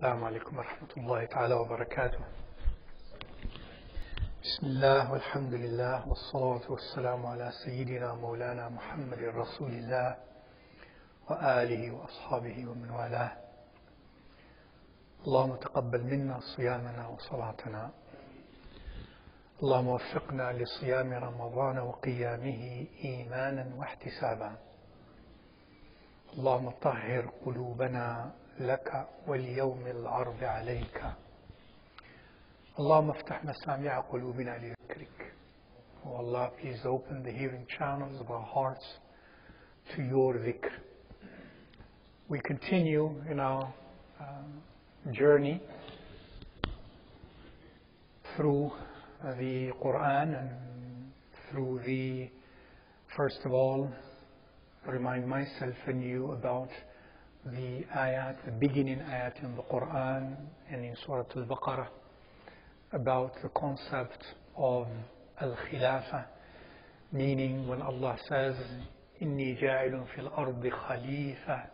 السلام عليكم ورحمة الله تعالى وبركاته. بسم الله والحمد لله والصلاة والسلام على سيدنا مولانا محمد رسول الله وآله وأصحابه ومن والاه. اللهم تقبل منا صيامنا وصلاتنا. اللهم وفقنا لصيام رمضان وقيامه إيمانا واحتسابا. اللهم طهر قلوبنا لك واليوم العرض عليك. اللهم افتح مسامع قلوبنا لذكرك. Oh Allah, please open the hearing channels of our hearts to your dhikr. We continue in our journey through the Quran and through the, first of all, remind myself and you about the ayat, the beginning ayat in the Quran and in Surah Al-Baqarah about the concept of Al-Khilafa, meaning when Allah says, Inni ja'ilun fil ardi khalifa,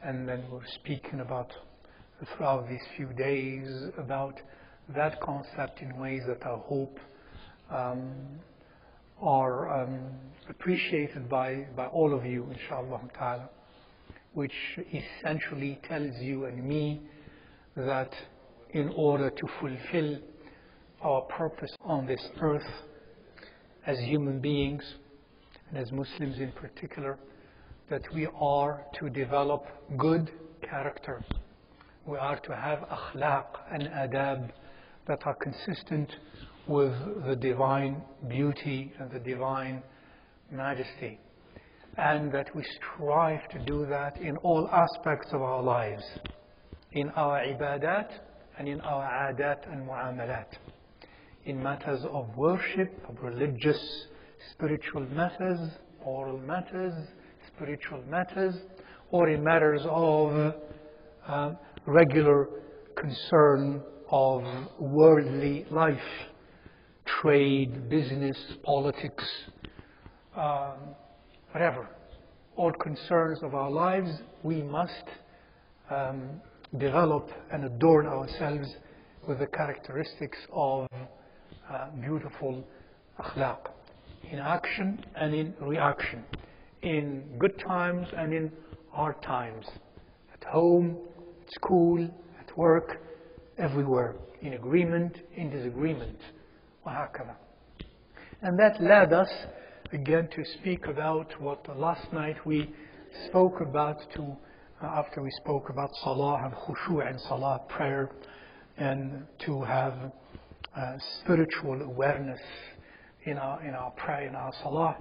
and then we're speaking about throughout these few days about that concept in ways that I hope are appreciated by all of you, inshallah ta'ala, which essentially tells you and me that in order to fulfill our purpose on this earth as human beings and as Muslims in particular, that we are to develop good character. We are to have akhlaq and adab that are consistent with the divine beauty and the divine majesty, and that we strive to do that in all aspects of our lives, in our ibadat and in our adat and muamalat, in matters of worship, of religious, spiritual matters, oral matters, spiritual matters, or in matters of regular concern of worldly life, trade, business, politics, whatever. All concerns of our lives, we must develop and adorn ourselves with the characteristics of beautiful akhlaq, in action and in reaction, in good times and in hard times, at home, at school, at work, everywhere, in agreement, in disagreement, وهكذا. And that led us again to speak about what last night we spoke about, after we spoke about salah and khushu' and salah, prayer, and to have spiritual awareness in our prayer, in our salah.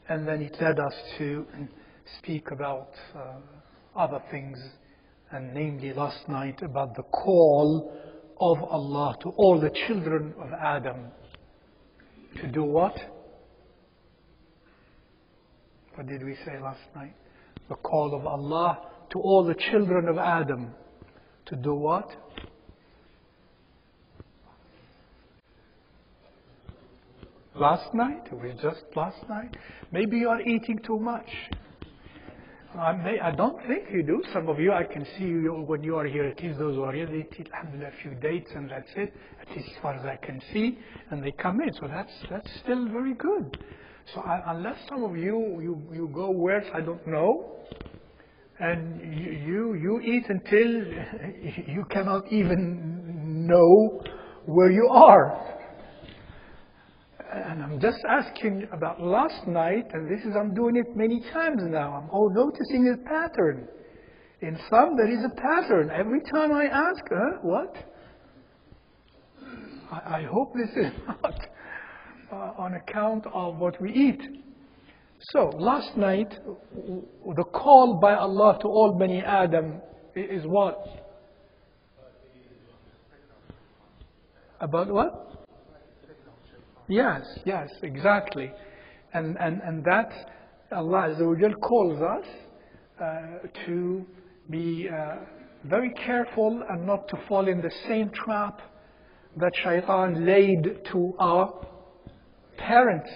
And then it led us to speak about other things, and namely last night about the call of Allah to all the children of Adam to do what? What did we say last night? The call of Allah to all the children of Adam to do what? Last night? It was just last night? Maybe you are eating too much. I don't think you do. Some of you, I can see you when you are here, at least those who are here, they eat alhamdulillah a few dates and that's it, at least as far as I can see, and they come in. So that's still very good. So unless some of you go where I don't know, and you eat until you cannot even know where you are. And I'm just asking about last night, and I'm doing it many times now. I'm all noticing a pattern. In some, there is a pattern. Every time I ask, what? I hope this is not on account of what we eat. So, last night, the call by Allah to all Bani Adam is what? About what? Yes, exactly. And that Allah Azza wa Jal calls us to be very careful and not to fall in the same trap that Shaitan laid to our parents.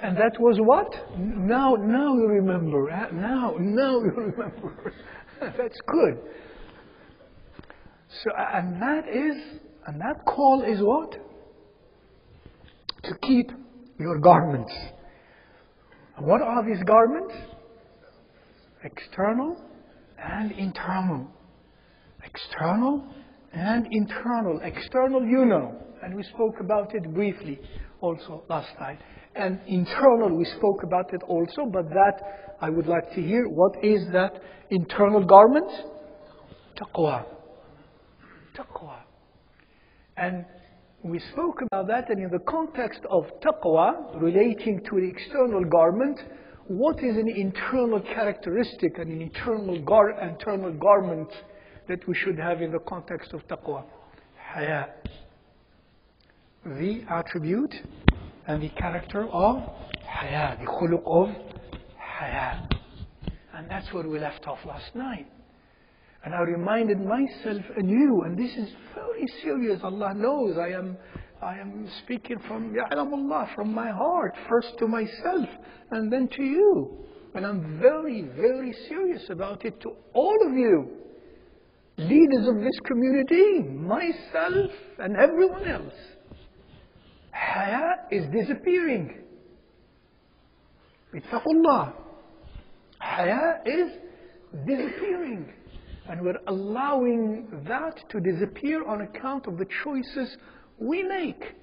And that was what? Now you remember. Now you remember. That's good. So, and that call is what? To keep your garments. What are these garments? External and internal. External and internal. External, you know, and we spoke about it briefly also last night. And internal, we spoke about it also, but that I would like to hear. What is that internal garment? Taqwa. Taqwa. And we spoke about that, and in the context of taqwa, relating to the external garment, what is an internal characteristic and an internal garment that we should have in the context of taqwa? Haya. The attribute and the character of haya, the khuluq of haya. And that's where we left off last night. And I reminded myself anew, and this is very serious. Allah knows I am speaking from Ya'lamullah, from my heart, first to myself and then to you. And I'm very, very serious about it to all of you, leaders of this community, myself and everyone else. Haya is disappearing. Ittaqullah. Haya is disappearing. And we're allowing that to disappear on account of the choices we make.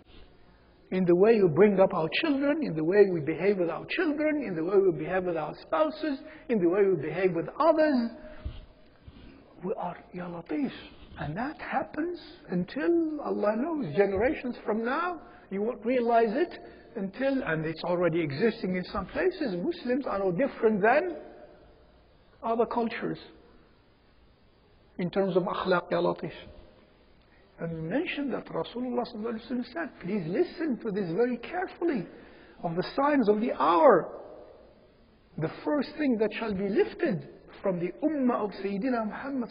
In the way we bring up our children, in the way we behave with our children, in the way we behave with our spouses, in the way we behave with others. We are Ya Latif. And that happens until, Allah knows, generations from now, you won't realize it until, and it's already existing in some places, Muslims are no different than other cultures in terms of akhlaq, Ya Latif. And we mentioned that Rasulullah said, please listen to this very carefully, of the signs of the hour. The first thing that shall be lifted from the ummah of Sayyidina Muhammad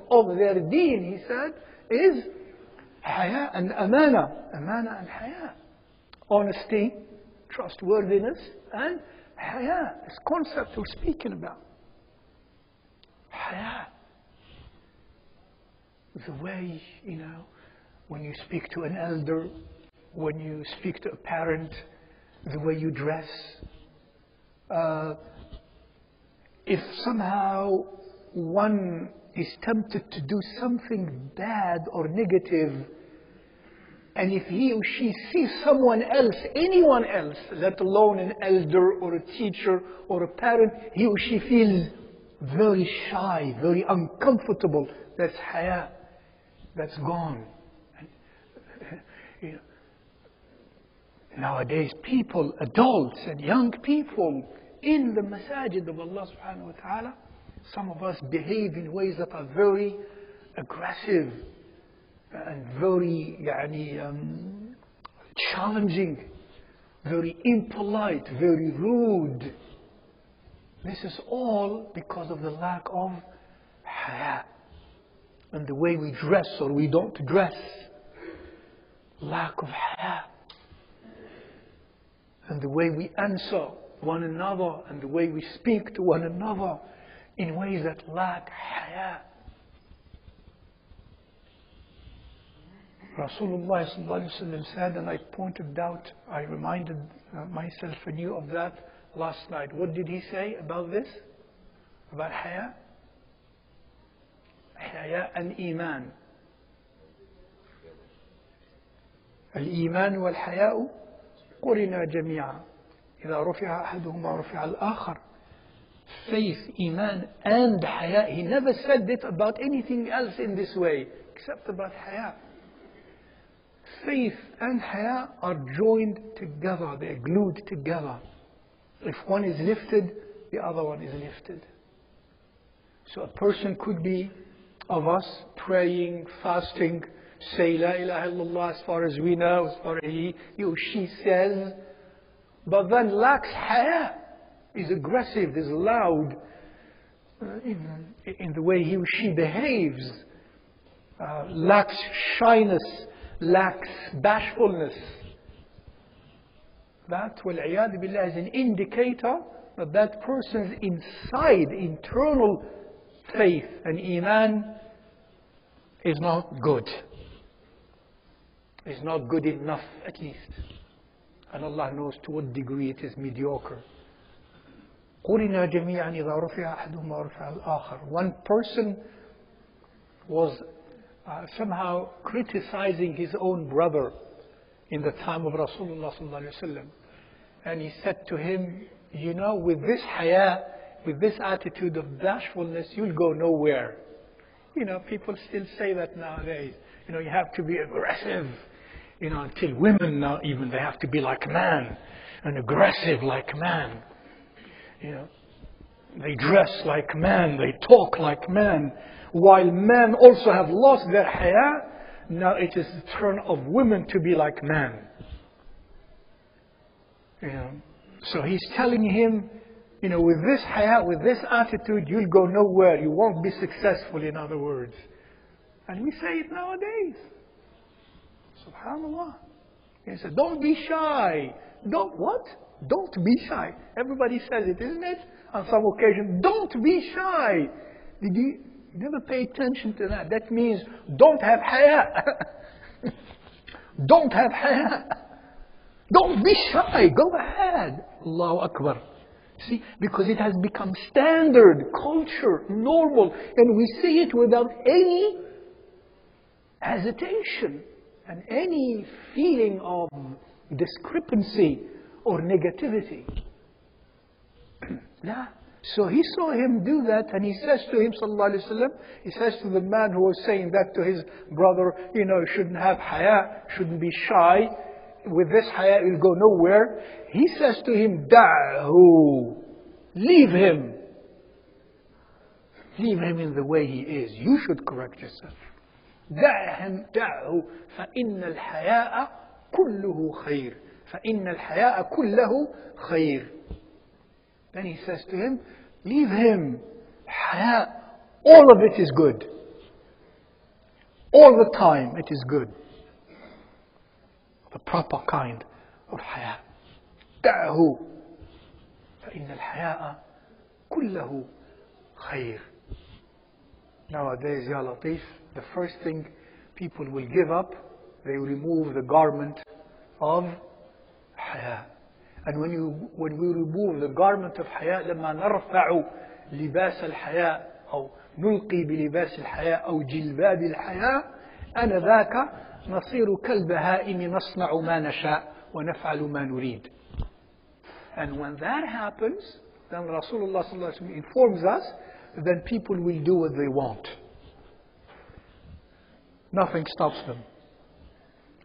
of their deen, he said, is haya and amana. Amana and haya. Honesty, trustworthiness, and haya. This concept we're speaking about. Haya. The way, when you speak to an elder, when you speak to a parent, the way you dress. If somehow one is tempted to do something bad or negative, and if he or she sees someone else, anyone else, let alone an elder or a teacher or a parent, he or she feels very shy, very uncomfortable. That's haya. That's gone. And, nowadays, people, adults and young people in the masajid of Allah subhanahu wa ta'ala, some of us behave in ways that are very aggressive and very challenging, very impolite, very rude. This is all because of the lack of haya. And the way we dress or we don't dress. Lack of haya. And the way we answer one another and the way we speak to one another in ways that lack haya. Rasulullah said, and I pointed out, I reminded myself anew of that last night. What did he say about this? About haya? حياء الإيمان. الإيمان والحياء قرنا جميعا إذا رفع أحدهما رفع الآخر. Faith, Iman and Haya. He never said it about anything else in this way except about Haya. Faith and Haya are joined together. They're glued together. If one is lifted, the other one is lifted. So a person could be of us praying, fasting, say La ilaha illallah as far as we know, as far as he or she says, but then lacks haya, is aggressive, is loud in the way he or she behaves, lacks shyness, lacks bashfulness. That, wal-iyad billah, is an indicator that that person's internal faith and Iman is not good. It's not good enough, at least. And Allah knows to what degree it is mediocre. قُلِنَا جَمِيعًا إِذَا رُفِعَ أَحَدُهُمَا رُفِعَ الْآخَرُ. One person was somehow criticizing his own brother in the time of Rasulullah sallallahu alaihi wasallam. And he said to him, you know, with this haya, with this attitude of bashfulness, you'll go nowhere. You know, people still say that nowadays. You know, you have to be aggressive. You know, until women now even, they have to be like man and aggressive like man. You know, they dress like man, they talk like man. While men also have lost their haya, now it is the turn of women to be like man. You know, so he's telling him, you know, with this haya, with this attitude, you'll go nowhere. You won't be successful, in other words. And we say it nowadays. Subhanallah. He said, don't be shy. Don't what? Don't be shy. Everybody says it, isn't it? On some occasion, don't be shy. Did you never pay attention to that? That means don't have haya. Don't have haya. Don't be shy. Go ahead. Allahu Akbar. See, because it has become standard, culture, normal, and we see it without any hesitation and any feeling of discrepancy or negativity. Yeah. So he saw him do that, and he says to him, sallallahu alaihi wasallam, he says to the man who was saying that to his brother, you know, shouldn't have haya, shouldn't be shy. With this haya, you'll go nowhere. He says to him, da'hu, leave him. Leave him in the way he is. You should correct yourself. دعه فإن الحياء كله خير فإن الحياء كله خير. Then he says to him, leave him. Haya, all of it is good. All the time it is good. The proper kind of haya. دعه فإن الحياء كله خير. Nowadays, Ya Latif, the first thing people will give up, they remove the garment of haya. And when we remove the garment of haya, لما نرفع لباس الحياء أو نلقي بلباس الحياء أو جلباب الحياء آنذاك نصير كالبهائم نصنع ما نشاء ونفعل ما نريد. And when that happens, then Rasulullah sallallahu alaihi wasallam informs us, then people will do what they want. Nothing stops them.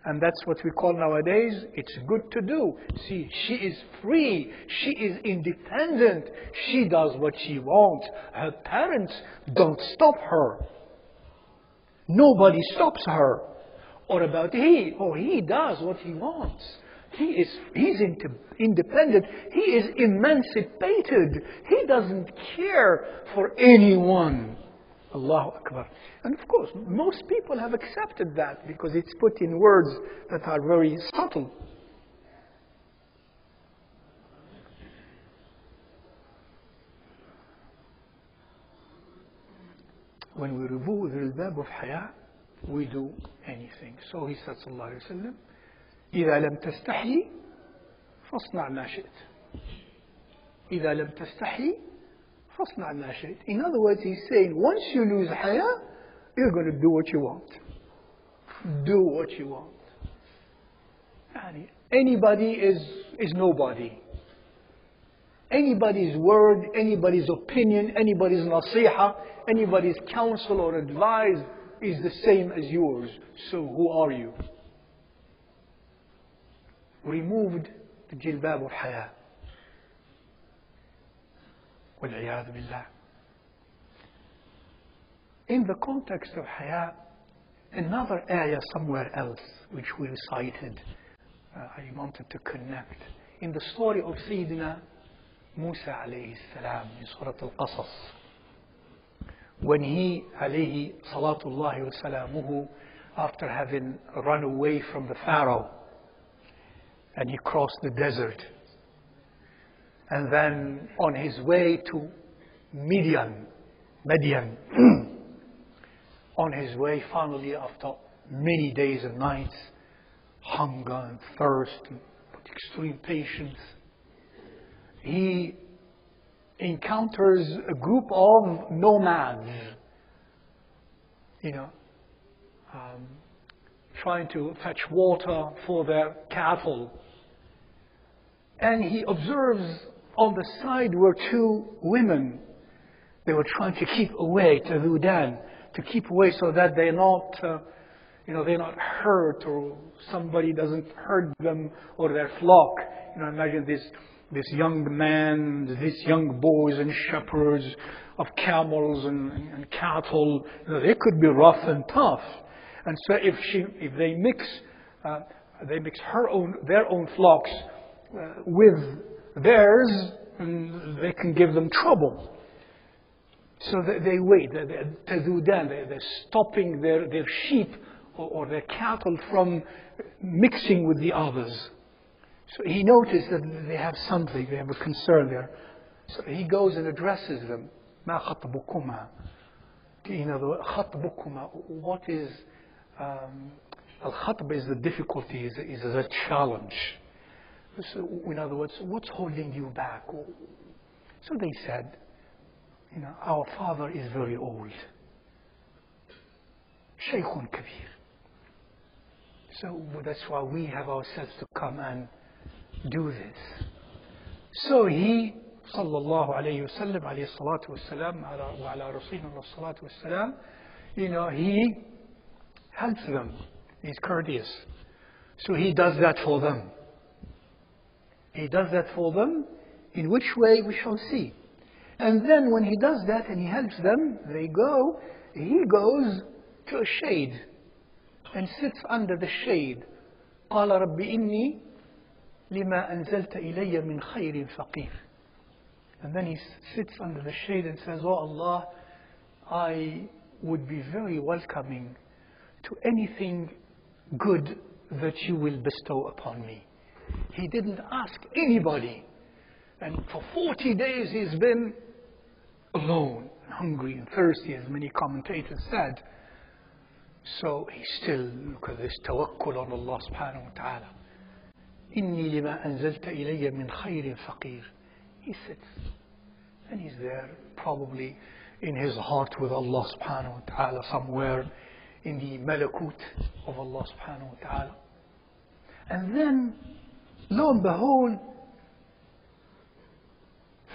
And that's what we call nowadays, it's good to do. See, she is free. She is independent. She does what she wants. Her parents don't stop her. Nobody stops her. Or about he. Oh, he does what he wants. He's independent. He is emancipated. He doesn't care for anyone. Allahu Akbar. And of course, most people have accepted that because it's put in words that are very subtle. When we remove the bab of haya, we do anything. So he said, sallallahu alayhi wa sallam, إذا لم تستحي فاصنع ما شئت. إذا لم تستحي فاصنع ما شئت. In other words, he's saying, once you lose haya, you're going to do what you want. Do what you want. Anybody is nobody. Anybody's word, anybody's opinion, anybody's nasiha, anybody's counsel or advice is the same as yours. So who are you? Removed the jilbab of haya. وَالْعِيَاذُ بِاللَّهِ. In the context of haya, another ayah somewhere else which we recited, I wanted to connect. In the story of Sayyidina Musa alayhi salam in Surah Al-Qasas, when he alayhi salatullahi wa salamuhu, after having run away from the Pharaoh, and he crossed the desert, and then on his way to Midian, on his way, finally, after many days and nights, hunger and thirst, and with extreme patience, he encounters a group of nomads, trying to fetch water for their cattle. And he observes on the side were two women. They were trying to keep away, to keep away so that they're not hurt, or somebody doesn't hurt them or their flock. Imagine this young man, these young boys and shepherds of camels and cattle. They could be rough and tough. And so if they mix their own flocks with theirs, they can give them trouble. So they wait. They're stopping their sheep or their cattle from mixing with the others. So he noticed that they have something, they have a concern there. So he goes and addresses them. ما خطبكما? خطبكما. What is al-khatb is the difficulty, is a challenge. So, in other words, what's holding you back? So they said, our father is very old. Shaykhun kabir. So that's why we have ourselves to come and do this. So he, sallallahu alayhi wa sallam, alayhi salatu wa salam, wa ala rasulina salatu wa salam, he helps them. He's courteous. So he does that for them. He does that for them. In which way we shall see. And then when he does that and he helps them, he goes to a shade and sits under the shade. قال رب إني لما أنزلت إلي من خير فقير. And then he sits under the shade and says, Oh Allah, I would be very welcoming to anything good that you will bestow upon me. He didn't ask anybody. And for 40 days he's been alone, hungry and thirsty, as many commentators said. So he still, look at this tawakkul on Allah subhanahu wa ta'ala. إِنِّي لِمَا أَنزَلْتَ إِلَيَّ مِنْ خَيْرٍ فَقِيرٍ. He sits and he's there, probably in his heart with Allah subhanahu wa ta'ala, somewhere in the malakut of Allah subhanahu wa ta'ala. And then, lo and behold,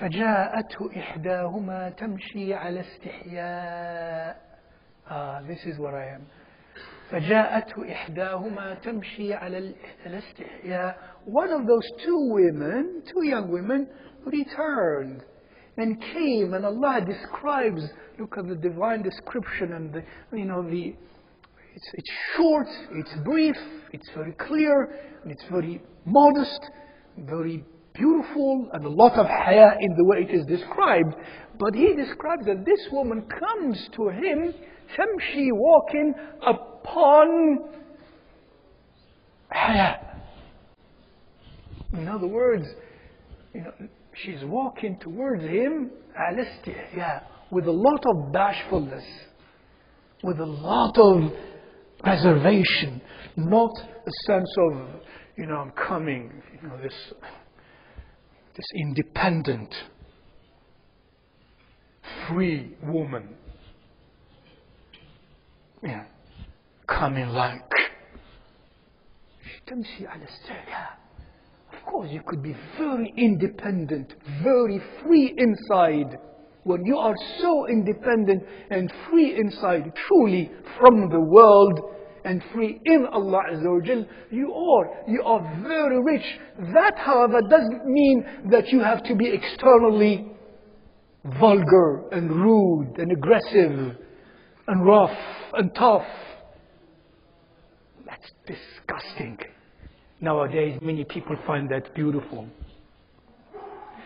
فجاءته إحداهما تمشي على استحياء. This is where I am. فجاءته إحداهما تمشي على الاستحياء. One of those two young women, returned and came, and Allah describes. Look at the divine description, and it's short, it's brief, it's very clear, and it's very modest, very beautiful, and a lot of haya in the way it is described. But he describes that this woman comes to him, tamshi, walking upon haya. In other words, she's walking towards him ala istihya, with a lot of bashfulness, with a lot of reservation, not a sense of, I'm coming, this independent, free woman, coming like, of course you could be very independent, very free inside. When you are so independent and free inside, truly from the world, and free in Allah Azza wa Jal, you are very rich. That, however, doesn't mean that you have to be externally vulgar and rude and aggressive and rough and tough. That's disgusting. Nowadays, many people find that beautiful.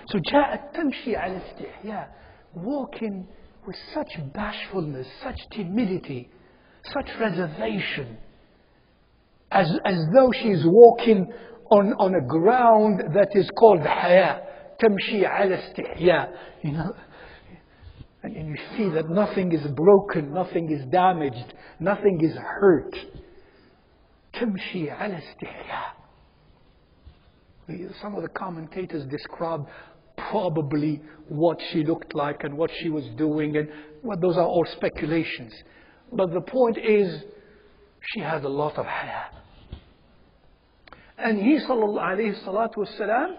So, جاءت تمشي على استحياء, walking with such bashfulness, such timidity, such reservation, as though she's walking on a ground that is called haya. Tamshi ala istihya. And you see that nothing is broken, nothing is damaged, nothing is hurt. تمشي على استحياء. Some of the commentators describe probably what she looked like and what she was doing, and well, those are all speculations. But the point is, she had a lot of haya. And he, sallallahu alayhi salatu wasalam,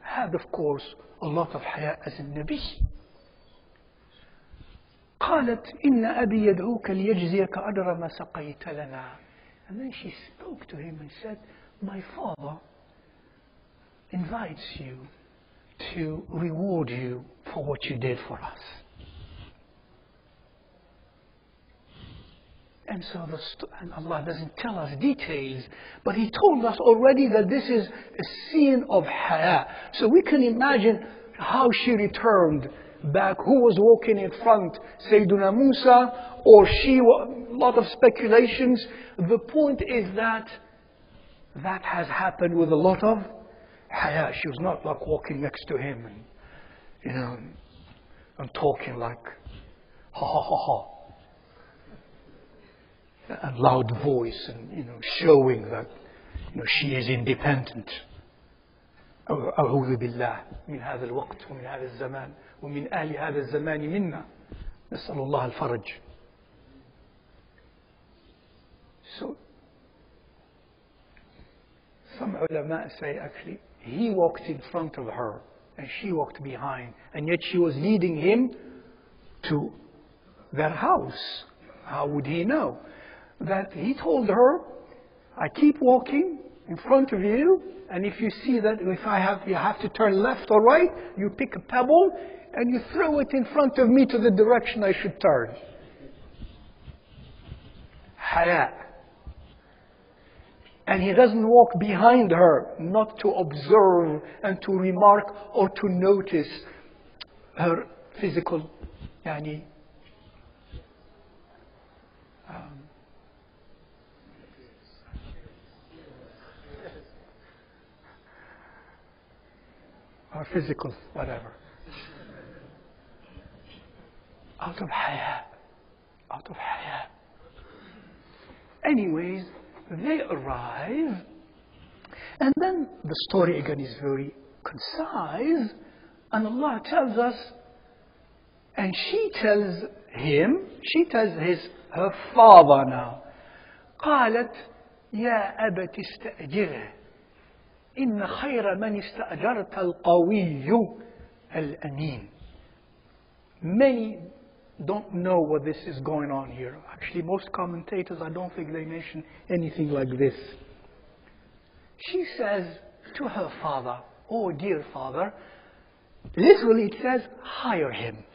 had, of course, a lot of haya as a Nabi. قالت إن أبي يدعوك ليجزيك أجر ما سقيت لنا. And then she spoke to him and said, my father invites you to reward you for what you did for us. And so and Allah doesn't tell us details, but He told us already that this is a scene of haya. So we can imagine how she returned back, who was walking in front, Sayyiduna Musa or she, a lot of speculations. The point is that that has happened with a lot of haya. She was not like walking next to him and talking like ha ha ha ha, a loud voice, and showing that she is independent. أعوذ بالله من هذا الوقت ومن هذا الزمان ومن أهل هذا الزمان منا نسأل الله الفرج. So some ulama say actually he walked in front of her and she walked behind, and yet she was leading him to their house. How would he know? That he told her, I keep walking in front of you, and if you see that you have to turn left or right, you pick a pebble and you throw it in front of me to the direction I should turn. Haya. And he doesn't walk behind her, not to observe and to remark or to notice her physical, or physical, whatever. Out of haya. Out of haya. Anyways, they arrive, and then the story again is very concise, and Allah tells us, and she tells her father now, قالت يا أبت استأجره إن خير من استأجرت القوي الأمين. Many don't know what this is going on here. Actually, most commentators, I don't think they mention anything like this. She says to her father, oh dear father, literally it says, hire him.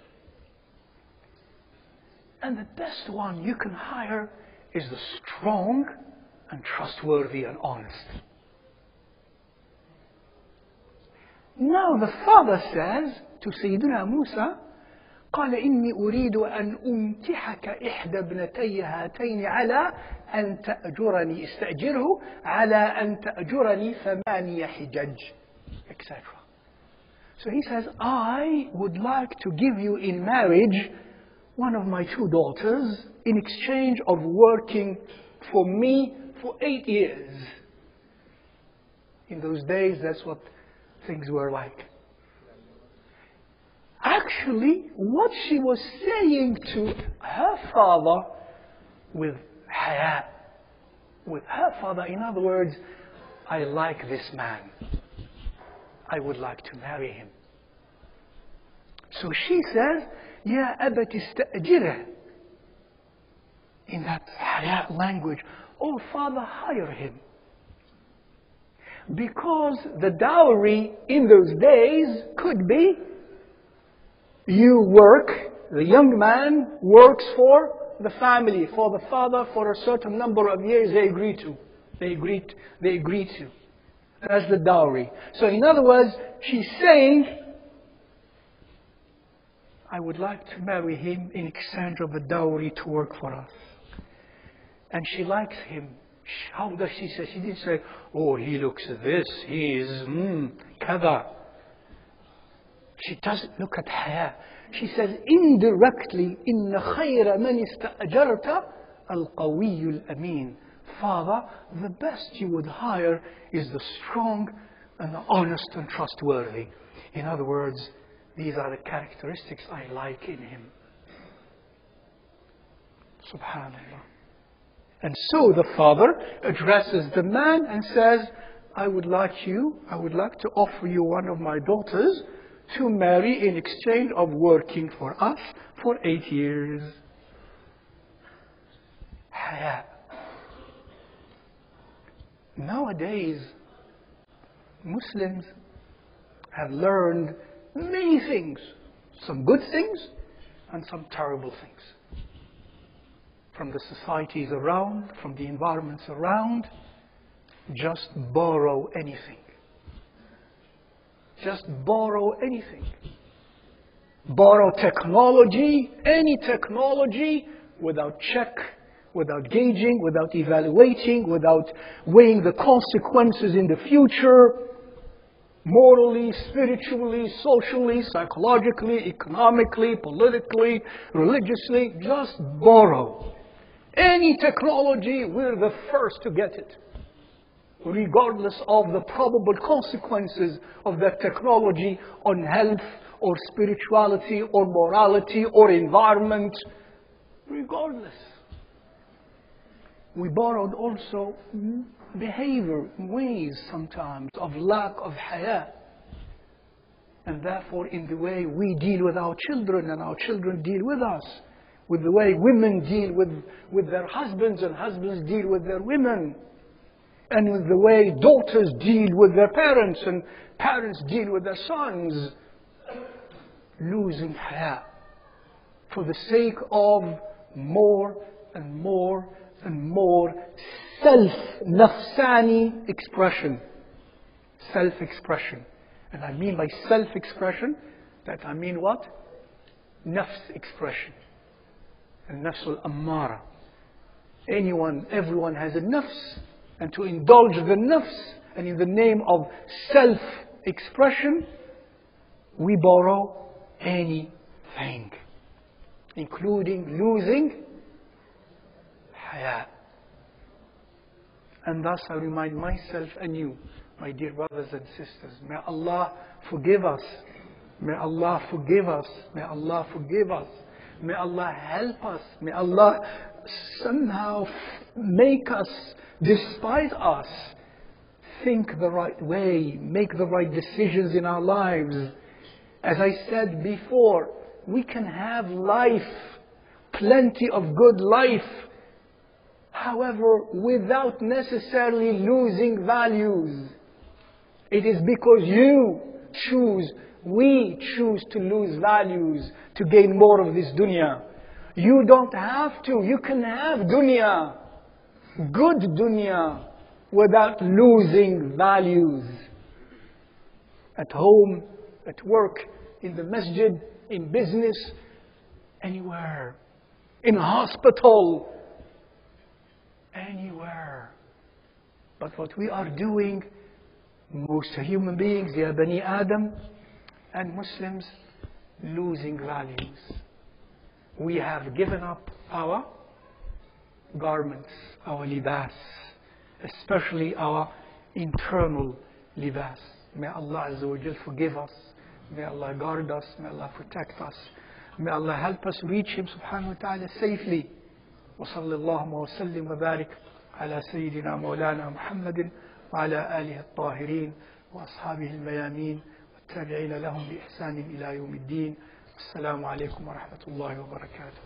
And the best one you can hire is the strong and trustworthy and honest. Now the father says to Sayyidina Musa, قال إني أريد أن أمتحك إحدى ابنتي هاتين على أن تأجرني استأجره على أن تأجرني 8 حجج, etc. So he says, I would like to give you in marriage one of my 2 daughters in exchange of working for me for 8 years. In those days, that's what things were like. Actually, what she was saying to her father with haya, in other words, I like this man. I would like to marry him. So she says, يا أبت استأجره. In that haya language, oh father, hire him. Because the dowry in those days could be you work, the young man works for the family, for the father, for a certain number of years they agree to. They agree to. That's the dowry. So in other words, she's saying, I would like to marry him in exchange of a dowry to work for us. And she likes him. How does she say? She didn't say, oh, he looks at this, he is, kada. She doesn't look at haya. She says indirectly, إِنَّ خَيْرَ مَنِ اسْتَأْجَرْتَ الْقَوِيُّ الْأَمِينُ. Father, the best you would hire is the strong and the honest and trustworthy. In other words, these are the characteristics I like in him. Subhanallah. And so the father addresses the man and says, I would like to offer you one of my daughters to marry in exchange of working for us for 8 years. Haya. Nowadays, Muslims have learned many things, some good things and some terrible things. From the societies around, from the environments around, just borrow anything. Just borrow anything. Borrow technology, any technology, without check, without gauging, without evaluating, without weighing the consequences in the future, morally, spiritually, socially, psychologically, economically, politically, religiously. Just borrow. Any technology, we're the first to get it, regardless of the probable consequences of that technology on health or spirituality or morality or environment. Regardless. We borrowed also behavior, ways sometimes of lack of haya. And therefore in the way we deal with our children and our children deal with us, with the way women deal with their husbands and husbands deal with their women, and with the way daughters deal with their parents and parents deal with their sons, losing haya for the sake of more and more and more self-nafsani expression. Self-expression. And I mean by self-expression, that I mean what? Nafs expression. And nafs al-ammara. Everyone has a nafs. And to indulge the nafs, and in the name of self-expression, we borrow anything, including losing haya. And thus I remind myself and you, my dear brothers and sisters, may Allah forgive us. May Allah forgive us. May Allah forgive us. May Allah help us. May Allah somehow make us, despite us, think the right way, make the right decisions in our lives. As I said before, we can have life, plenty of good life, however, without necessarily losing values. It is because we choose to lose values to gain more of this dunya. You don't have to. You can have dunya, good dunya, without losing values. At home, at work, in the masjid, in business, anywhere. In a hospital, anywhere. But what we are doing, most human beings, ya Bani Adam, and Muslims, losing values. We have given up our garments, our libas, especially our internal libas. May Allah Azza wa Jal forgive us. May Allah guard us. May Allah protect us. May Allah help us reach Him subhanahu wa ta'ala safely. وصلى الله وسلم وبارك على سيدنا مولانا محمد وعلى آله الطاهرين وأصحابه الميامين والتابعين لهم بإحسان إلى يوم الدين. السلام عليكم ورحمة الله وبركاته.